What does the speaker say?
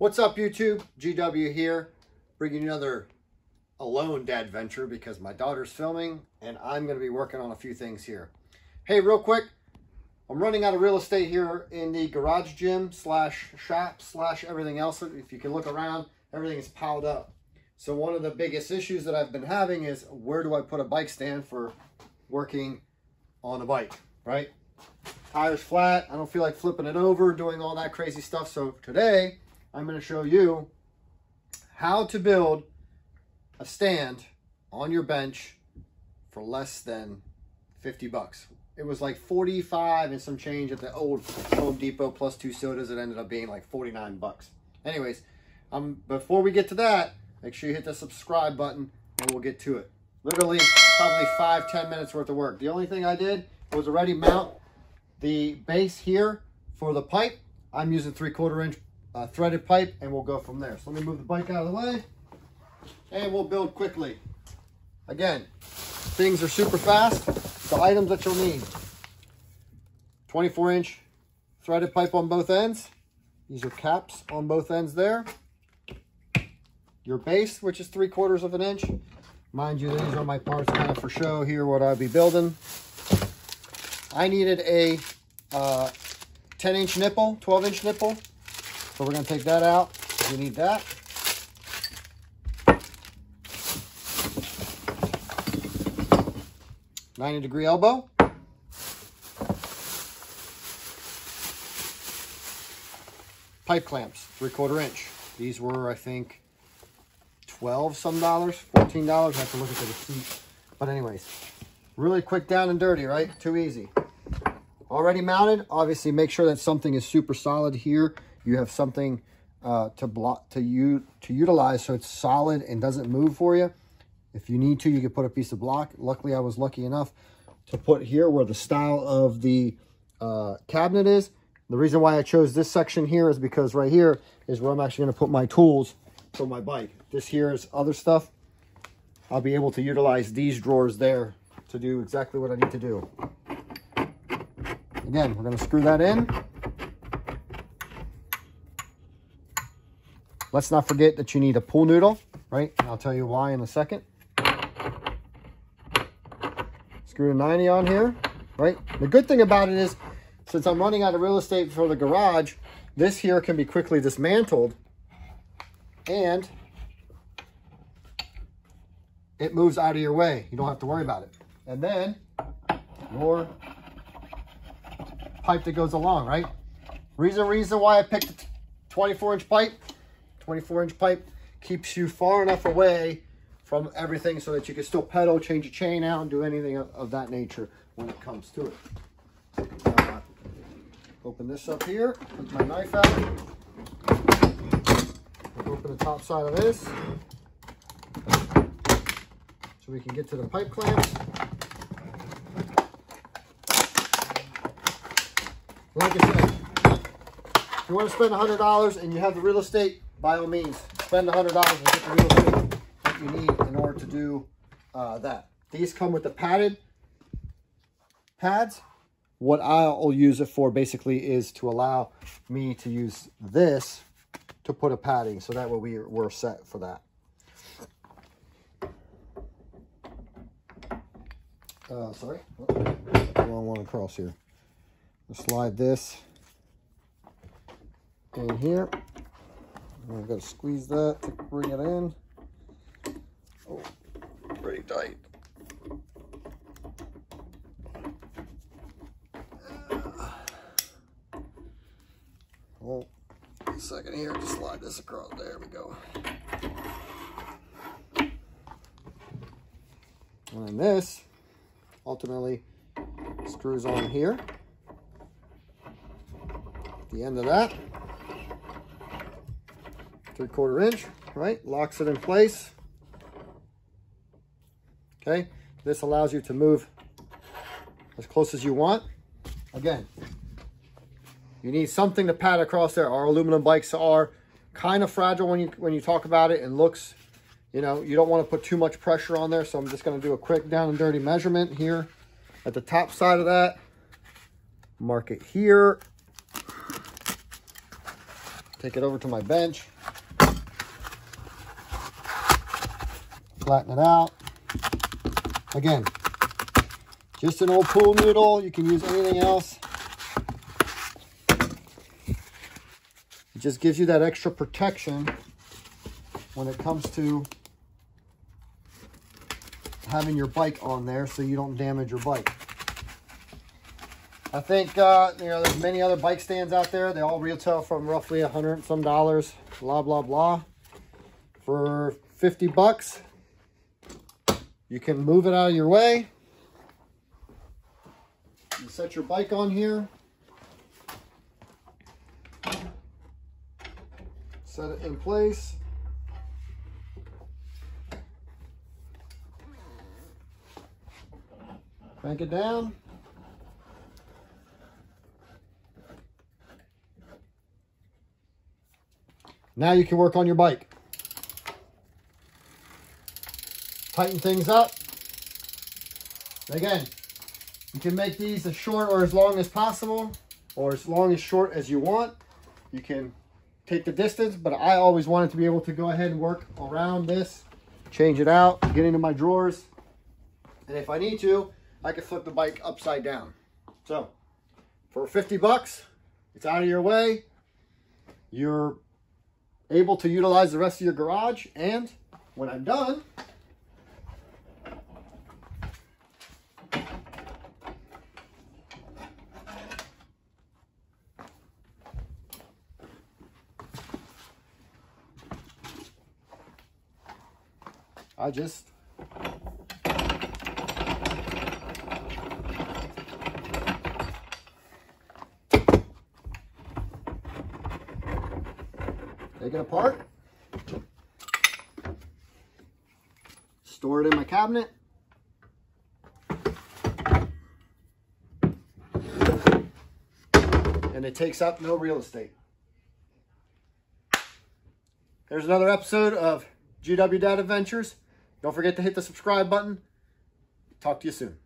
What's up, YouTube? GW here, bringing you another alone dad venture because my daughter's filming and I'm going to be working on a few things here. Hey, real quick, I'm running out of real estate here in the garage gym slash shop slash everything else. If you can look around, everything is piled up. So one of the biggest issues that I've been having is where do I put a bike stand for working on a bike, right? Tire's flat, I don't feel like flipping it over, doing all that crazy stuff. So today, I'm going to show you how to build a stand on your bench for less than 50 bucks. It was like 45 and some change at the old Home Depot plus 2 sodas. It ended up being like 49 bucks. Anyways, before we get to that, make sure you hit the subscribe button and we'll get to it. Literally probably 5-10 minutes worth of work. The only thing I did was already mount the base here for the pipe. I'm using 3/4 inch threaded pipe, and we'll go from there. So let me move the bike out of the way and we'll build quickly. Again, things are super fast. The items that you'll need: 24 inch threaded pipe on both ends. These are caps on both ends there. Your base, which is 3/4 of an inch. Mind you, these are my parts kind of for show here, what I'll be building. I needed a 10-inch nipple, 12-inch nipple. So we're going to take that out. We need that. '90-degree elbow. Pipe clamps, 3/4 inch. These were, I think, $12 some, $14. I have to look at the receipt. But anyways, really quick, down and dirty, right? Too easy. Already mounted. Obviously, make sure that something is super solid here. You have something to utilize so it's solid and doesn't move for you. If you need to, you can put a piece of block. Luckily, I was lucky enough to put here where the style of the cabinet is. The reason why I chose this section here is because right here is where I'm actually going to put my tools for my bike. This here is other stuff. I'll be able to utilize these drawers there to do exactly what I need to do. Again, we're going to screw that in. Let's not forget that you need a pool noodle, right? I'll tell you why in a second. Screw a 90 on here, right? The good thing about it is, since I'm running out of real estate for the garage, this here can be quickly dismantled and it moves out of your way. You don't have to worry about it. And then your pipe that goes along, right? Reason why I picked a 24-inch pipe. 24-inch pipe keeps you far enough away from everything so that you can still pedal, change your chain out, and do anything of that nature when it comes to it. Open this up here, put my knife out. Open the top side of this so we can get to the pipe clamps. Like I said, if you want to spend $100 and you have the real estate, by all means, spend $100 and get the real estate that you need in order to do that. These come with the padded pads. What I'll use it for basically is to allow me to use this to put a padding, so that way we're set for that. Sorry, wrong one across here. Slide this in here. I've got to squeeze that to bring it in. Oh, pretty tight. Hold a second here to slide this across. There we go. And then this ultimately screws on here. The end of that, 3/4 inch, right? Locks it in place. Okay, this allows you to move as close as you want. Again, you need something to pad across there. Our aluminum bikes are kind of fragile when you talk about it, and looks, you know, you don't want to put too much pressure on there. So I'm just going to do a quick down and dirty measurement here at the top side of that. Mark it here. Take it over to my bench. Flatten it out. Again, just an old pool noodle. You can use anything else. It just gives you that extra protection when it comes to having your bike on there so you don't damage your bike. I think, you know, there's many other bike stands out there. They all retail from roughly $100 and some, blah, blah, blah. For 50 bucks, you can move it out of your way. You set your bike on here. Set it in place. Crank it down. Now you can work on your bike. Tighten things up. Again, you can make these as short or as long as possible, or as long as short as you want. You can take the distance, but I always wanted to be able to go ahead and work around this, change it out, get into my drawers, and if I need to, I can flip the bike upside down. So, for 50 bucks, it's out of your way. You're able to utilize the rest of your garage, and when I'm done, I just take it apart, store it in my cabinet, and it takes up no real estate. There's another episode of GW Dad Adventures. Don't forget to hit the subscribe button. Talk to you soon.